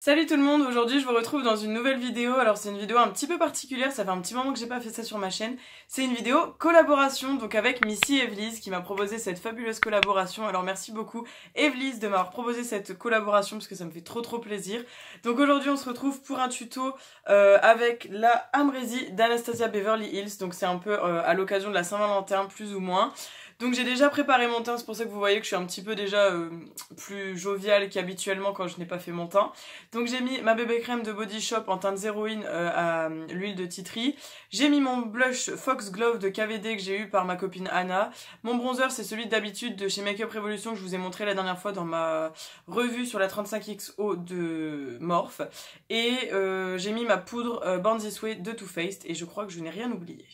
Salut tout le monde, aujourd'hui je vous retrouve dans une nouvelle vidéo. Alors c'est une vidéo un petit peu particulière, ça fait un petit moment que j'ai pas fait ça sur ma chaîne. C'est une vidéo collaboration, donc avec Missy Evelyse qui m'a proposé cette fabuleuse collaboration. Alors merci beaucoup Evelyse de m'avoir proposé cette collaboration parce que ça me fait trop plaisir. Donc aujourd'hui on se retrouve pour un tuto avec la Amrésie d'Anastasia Beverly Hills. Donc c'est un peu à l'occasion de la Saint-Valentin plus ou moins. Donc j'ai déjà préparé mon teint, c'est pour ça que vous voyez que je suis un petit peu déjà plus joviale qu'habituellement quand je n'ai pas fait mon teint. Donc j'ai mis ma bébé crème de Body Shop en teinte zéroïne à l'huile de tea tree. J'ai mis mon blush Foxglove de KVD que j'ai eu par ma copine Anna. Mon bronzer c'est celui d'habitude de chez Makeup Revolution que je vous ai montré la dernière fois dans ma revue sur la 35XO de Morphe. Et j'ai mis ma poudre Born This Way de Too Faced et je crois que je n'ai rien oublié.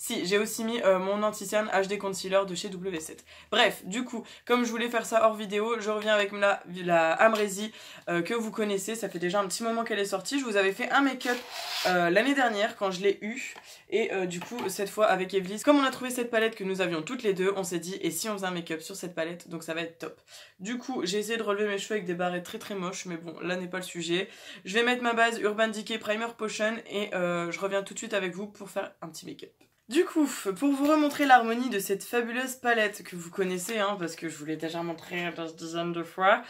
Si, j'ai aussi mis mon anti-cerne HD Concealer de chez W7. Bref, du coup, comme je voulais faire ça hors vidéo, je reviens avec la Amrésie que vous connaissez. Ça fait déjà un petit moment qu'elle est sortie. Je vous avais fait un make-up l'année dernière quand je l'ai eu. Et du coup, cette fois avec Evelyse, comme on a trouvé cette palette que nous avions toutes les deux, on s'est dit, et si on faisait un make-up sur cette palette? Donc ça va être top. Du coup, j'ai essayé de relever mes cheveux avec des barrettes très moches, mais bon, là n'est pas le sujet. Je vais mettre ma base Urban Decay Primer Potion et je reviens tout de suite avec vous pour faire un petit make-up. Du coup, pour vous remontrer l'harmonie de cette fabuleuse palette que vous connaissez, hein, parce que je vous l'ai déjà montré une dizaine de fois,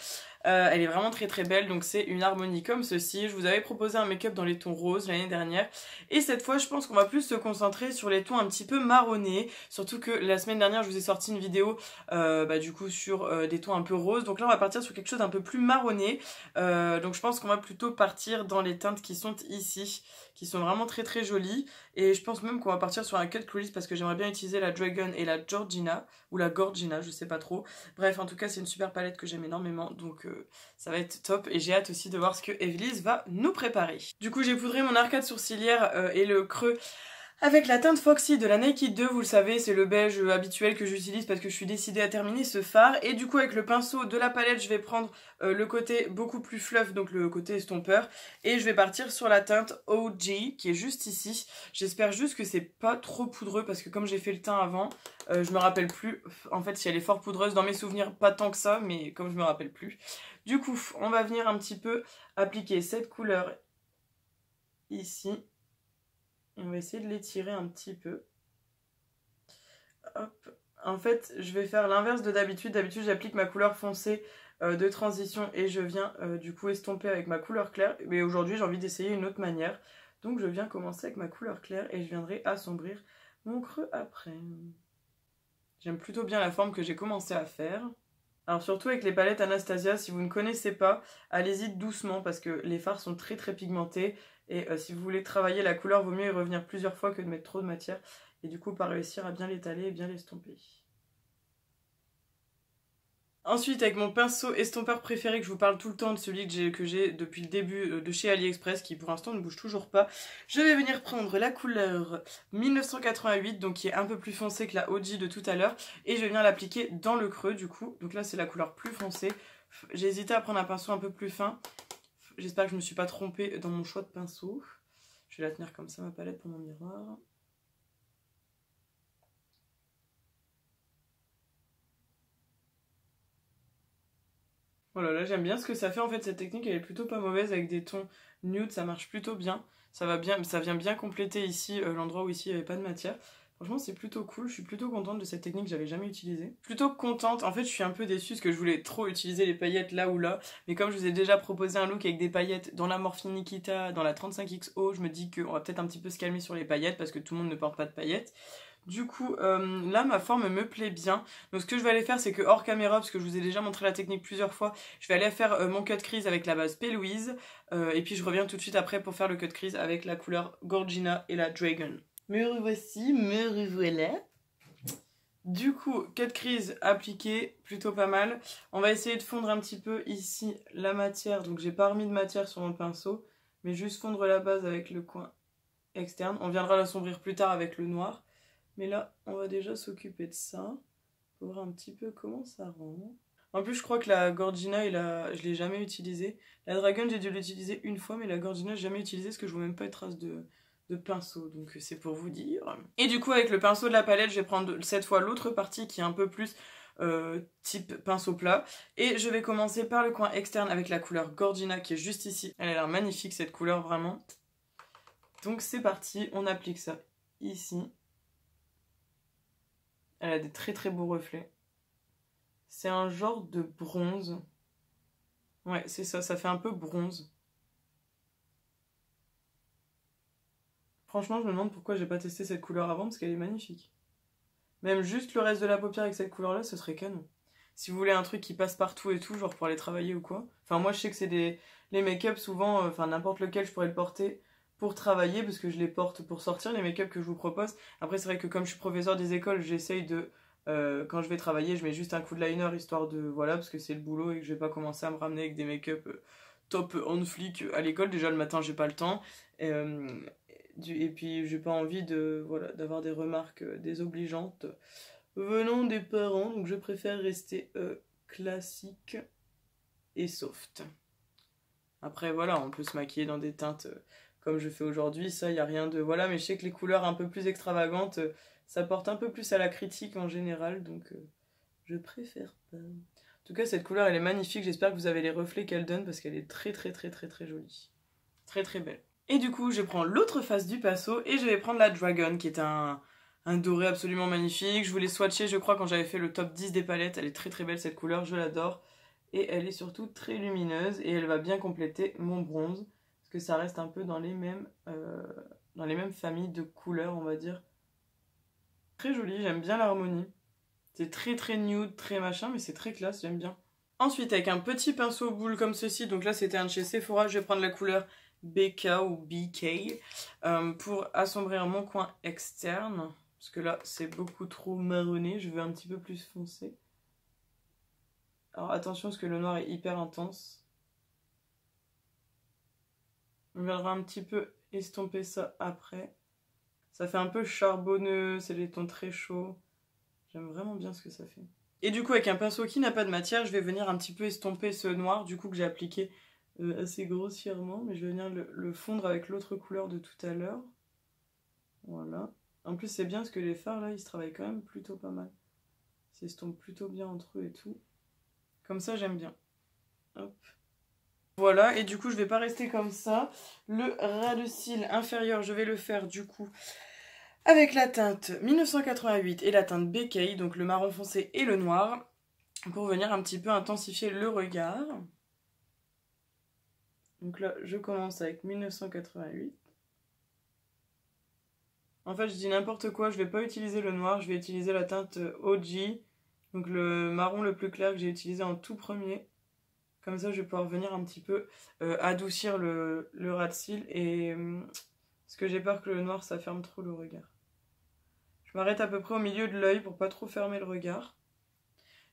elle est vraiment très belle, donc c'est une harmonie comme ceci. Je vous avais proposé un make-up dans les tons roses l'année dernière, et cette fois je pense qu'on va plus se concentrer sur les tons un petit peu marronnés, surtout que la semaine dernière je vous ai sorti une vidéo du coup sur des tons un peu roses, donc là on va partir sur quelque chose d'un peu plus marronné, donc je pense qu'on va plutôt partir dans les teintes qui sont ici, qui sont vraiment très jolies, et je pense même qu'on va partir sur un cut crease parce que j'aimerais bien utiliser la Dragon et la Georgina, ou la Gorgina, je sais pas trop. Bref, en tout cas c'est une super palette que j'aime énormément, donc ça va être top, et j'ai hâte aussi de voir ce que Evelyse va nous préparer. Du coup j'ai poudré mon arcade sourcilière et le creux avec la teinte Foxy de la Naked 2, vous le savez, c'est le beige habituel que j'utilise parce que je suis décidée à terminer ce fard. Et du coup avec le pinceau de la palette, je vais prendre le côté beaucoup plus fluff, donc le côté estompeur. Et je vais partir sur la teinte OG, qui est juste ici. J'espère juste que c'est pas trop poudreux parce que comme j'ai fait le teint avant, je me rappelle plus. En fait, si elle est fort poudreuse, dans mes souvenirs, pas tant que ça, mais comme je me rappelle plus. Du coup, on va venir un petit peu appliquer cette couleur ici. Et on va essayer de l'étirer un petit peu. Hop. En fait, je vais faire l'inverse de d'habitude. D'habitude, j'applique ma couleur foncée de transition et je viens du coup estomper avec ma couleur claire. Mais aujourd'hui, j'ai envie d'essayer une autre manière. Donc, je viens commencer avec ma couleur claire et je viendrai assombrir mon creux après. J'aime plutôt bien la forme que j'ai commencé à faire. Alors surtout avec les palettes Anastasia, si vous ne connaissez pas, allez-y doucement parce que les fards sont très pigmentés. Et si vous voulez travailler la couleur, vaut mieux y revenir plusieurs fois que de mettre trop de matière. Et du coup, pas réussir à bien l'étaler et bien l'estomper. Ensuite, avec mon pinceau estompeur préféré, que je vous parle tout le temps de celui que j'ai depuis le début de chez AliExpress, qui pour l'instant ne bouge toujours pas, je vais venir prendre la couleur 1988, donc qui est un peu plus foncée que la OG de tout à l'heure, et je vais venir l'appliquer dans le creux du coup. Donc là, c'est la couleur plus foncée. J'ai hésité à prendre un pinceau un peu plus fin. J'espère que je ne me suis pas trompée dans mon choix de pinceau. Je vais la tenir comme ça, ma palette, pour mon miroir. Voilà, là j'aime bien ce que ça fait. En fait, cette technique, elle est plutôt pas mauvaise avec des tons nude, ça marche plutôt bien. Ça vient bien compléter ici l'endroit où ici il n'y avait pas de matière. Franchement, c'est plutôt cool. Je suis plutôt contente de cette technique que j'avais jamais utilisée. Plutôt contente. En fait, je suis un peu déçue parce que je voulais trop utiliser les paillettes là ou là. Mais comme je vous ai déjà proposé un look avec des paillettes dans la Morphe Nikita, dans la 35XO, je me dis qu'on va peut-être un petit peu se calmer sur les paillettes parce que tout le monde ne porte pas de paillettes. Du coup, là, ma forme me plaît bien. Donc, ce que je vais aller faire, c'est que hors caméra, parce que je vous ai déjà montré la technique plusieurs fois, je vais aller faire mon cut crease avec la base P. Louise. Et puis, je reviens tout de suite après pour faire le cut crease avec la couleur Gorgina et la Dragon. Me revoici, me revoilà. Du coup, cut crease appliqué, plutôt pas mal. On va essayer de fondre un petit peu ici la matière. Donc, j'ai pas remis de matière sur mon pinceau, mais juste fondre la base avec le coin externe. On viendra l'assombrir plus tard avec le noir. Mais là, on va déjà s'occuper de ça, pour voir un petit peu comment ça rend. En plus, je crois que la Gorgina, je l'ai jamais utilisée. La Dragon, j'ai dû l'utiliser une fois, mais la Gorgina, j'ai jamais utilisé parce que je vois même pas de traces de pinceau. Donc c'est pour vous dire. Et du coup, avec le pinceau de la palette, je vais prendre cette fois l'autre partie qui est un peu plus type pinceau plat. Et je vais commencer par le coin externe avec la couleur Gorgina qui est juste ici. Elle a l'air magnifique cette couleur vraiment. Donc c'est parti, on applique ça ici. Elle a des très très beaux reflets. C'est un genre de bronze. Ouais, c'est ça, ça fait un peu bronze. Franchement, je me demande pourquoi j'ai pas testé cette couleur avant, parce qu'elle est magnifique. Même juste le reste de la paupière avec cette couleur-là, ce serait canon. Si vous voulez un truc qui passe partout et tout, genre pour aller travailler ou quoi. Enfin, moi, je sais que c'est les make-up, souvent, enfin, n'importe lequel, je pourrais le porter pour travailler, parce que je les porte pour sortir, les make-up que je vous propose. Après, c'est vrai que comme je suis professeur des écoles, j'essaye de... quand je vais travailler, je mets juste un coup de liner, histoire de... Voilà, parce que c'est le boulot et que je vais pas commencer à me ramener avec des make-up top on flic à l'école. Déjà, le matin, j'ai pas le temps. Et puis j'ai pas envie de voilà d'avoir des remarques désobligeantes venant des parents, donc je préfère rester classique et soft. Après voilà, on peut se maquiller dans des teintes comme je fais aujourd'hui, ça y a rien de voilà, mais je sais que les couleurs un peu plus extravagantes ça porte un peu plus à la critique en général, donc je préfère pas. En tout cas cette couleur elle est magnifique, j'espère que vous avez les reflets qu'elle donne parce qu'elle est très très très très très jolie, très très belle. Et du coup, je prends l'autre face du pinceau et je vais prendre la Dragon, qui est un doré absolument magnifique. Je voulais swatcher, je crois, quand j'avais fait le top 10 des palettes. Elle est très très belle cette couleur, je l'adore. Et elle est surtout très lumineuse et elle va bien compléter mon bronze. Parce que ça reste un peu dans les mêmes familles de couleurs, on va dire. Très jolie, j'aime bien l'harmonie. C'est très très nude, très machin, mais c'est très classe, j'aime bien. Ensuite, avec un petit pinceau boule comme ceci, donc là c'était un de chez Sephora, je vais prendre la couleur BK ou BK pour assombrir mon coin externe. Parce que là, c'est beaucoup trop marronné, je veux un petit peu plus foncé. Alors attention parce que le noir est hyper intense. On viendra un petit peu estomper ça après. Ça fait un peu charbonneux, c'est des tons très chauds. J'aime vraiment bien ce que ça fait. Et du coup, avec un pinceau qui n'a pas de matière, je vais venir un petit peu estomper ce noir, du coup que j'ai appliqué assez grossièrement, mais je vais venir le fondre avec l'autre couleur de tout à l'heure. Voilà. En plus, c'est bien parce que les fards, là, ils se travaillent quand même plutôt pas mal. Ils s'estompent plutôt bien entre eux et tout. Comme ça, j'aime bien. Hop. Voilà, et du coup, je vais pas rester comme ça. Le ras de cils inférieur, je vais le faire, du coup, avec la teinte 1988 et la teinte Becqueil, donc le marron foncé et le noir, pour venir un petit peu intensifier le regard. Donc là, je commence avec 1988. En fait, je dis n'importe quoi, je vais pas utiliser le noir, je vais utiliser la teinte OG, donc le marron le plus clair que j'ai utilisé en tout premier. Comme ça, je vais pouvoir venir un petit peu adoucir le ras de cils, et parce que j'ai peur que le noir, ça ferme trop le regard. Je m'arrête à peu près au milieu de l'œil pour pas trop fermer le regard.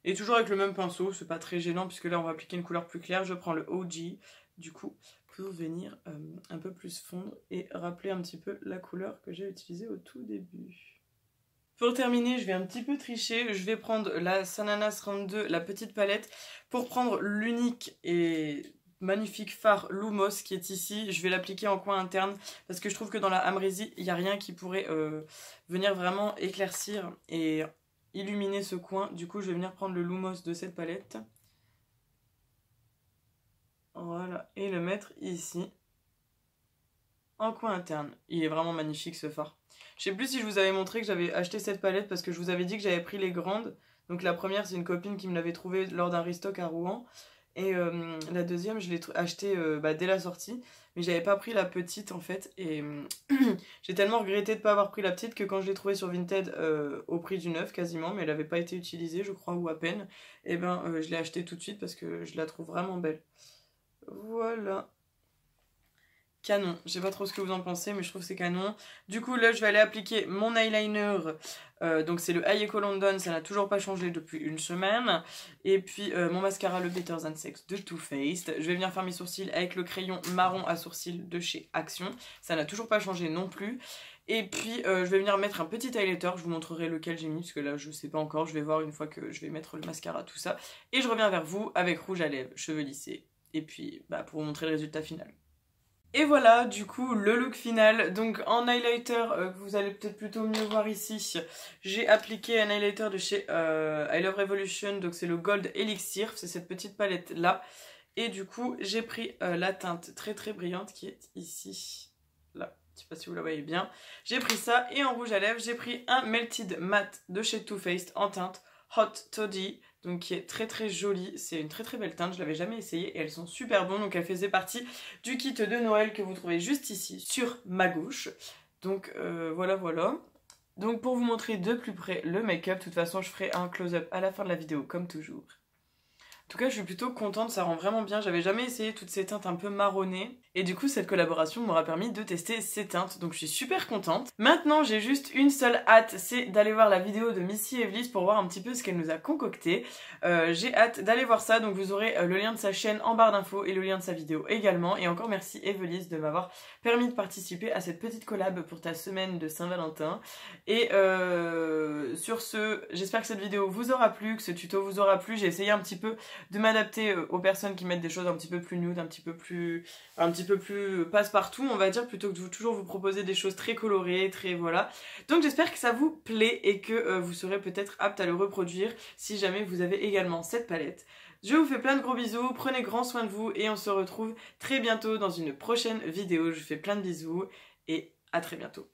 Et toujours avec le même pinceau, c'est pas très gênant puisque là on va appliquer une couleur plus claire. Je prends le OG, du coup, pour venir un peu plus fondre et rappeler un petit peu la couleur que j'ai utilisée au tout début. Pour terminer, je vais un petit peu tricher. Je vais prendre la Sananas Round 2, la petite palette, pour prendre l'unique et magnifique fard Lumos qui est ici. Je vais l'appliquer en coin interne parce que je trouve que dans la Amrésie, il n'y a rien qui pourrait venir vraiment éclaircir et illuminer ce coin. Du coup, je vais venir prendre le Lumos de cette palette. Voilà, et le mettre ici, en coin interne. Il est vraiment magnifique ce fard. Je sais plus si je vous avais montré que j'avais acheté cette palette parce que je vous avais dit que j'avais pris les grandes. Donc la première, c'est une copine qui me l'avait trouvée lors d'un restock à Rouen. Et la deuxième, je l'ai achetée dès la sortie. Mais j'avais pas pris la petite en fait. Et j'ai tellement regretté de pas avoir pris la petite que quand je l'ai trouvée sur Vinted au prix du neuf quasiment, mais elle avait pas été utilisée je crois ou à peine, et je l'ai achetée tout de suite parce que je la trouve vraiment belle. Voilà. Canon, je sais pas trop ce que vous en pensez, mais je trouve que c'est canon. Du coup, là, je vais aller appliquer mon eyeliner. Donc, c'est le Eye Eco London, ça n'a toujours pas changé depuis une semaine. Et puis, mon mascara, le Better Than Sex de Too Faced. Je vais venir faire mes sourcils avec le crayon marron à sourcils de chez Action. Ça n'a toujours pas changé non plus. Et puis, je vais venir mettre un petit highlighter. Je vous montrerai lequel j'ai mis, parce que là, je sais pas encore. Je vais voir une fois que je vais mettre le mascara, tout ça. Et je reviens vers vous avec rouge à lèvres, cheveux lissés. Et puis, pour vous montrer le résultat final. Et voilà, du coup, le look final. Donc en highlighter, que vous allez peut-être plutôt mieux voir ici, j'ai appliqué un highlighter de chez I Love Revolution, donc c'est le Gold Elixir, c'est cette petite palette là. Et du coup, j'ai pris la teinte très très brillante qui est ici, là. Je sais pas si vous la voyez bien. J'ai pris ça et en rouge à lèvres, j'ai pris un Melted Matte de chez Too Faced en teinte Hot Toddy. Donc qui est très très jolie, c'est une très très belle teinte, je l'avais jamais essayé et elles sont super bonnes. Donc elles faisaient partie du kit de Noël que vous trouvez juste ici sur ma gauche. Donc voilà voilà. Donc pour vous montrer de plus près le make-up, de toute façon je ferai un close-up à la fin de la vidéo comme toujours. En tout cas, je suis plutôt contente, ça rend vraiment bien. J'avais jamais essayé toutes ces teintes un peu marronnées. Et du coup, cette collaboration m'aura permis de tester ces teintes. Donc je suis super contente. Maintenant, j'ai juste une seule hâte, c'est d'aller voir la vidéo de Missy Evelyss pour voir un petit peu ce qu'elle nous a concocté. J'ai hâte d'aller voir ça. Donc vous aurez le lien de sa chaîne en barre d'infos et le lien de sa vidéo également. Et encore merci Evelyss de m'avoir permis de participer à cette petite collab pour ta semaine de Saint-Valentin. Et sur ce, j'espère que cette vidéo vous aura plu, que ce tuto vous aura plu. J'ai essayé un petit peu de m'adapter aux personnes qui mettent des choses un petit peu plus nude, un petit peu plus passe-partout, on va dire, plutôt que de toujours vous proposer des choses très colorées, très voilà. Donc j'espère que ça vous plaît et que vous serez peut-être apte à le reproduire si jamais vous avez également cette palette. Je vous fais plein de gros bisous, prenez grand soin de vous et on se retrouve très bientôt dans une prochaine vidéo. Je vous fais plein de bisous et à très bientôt.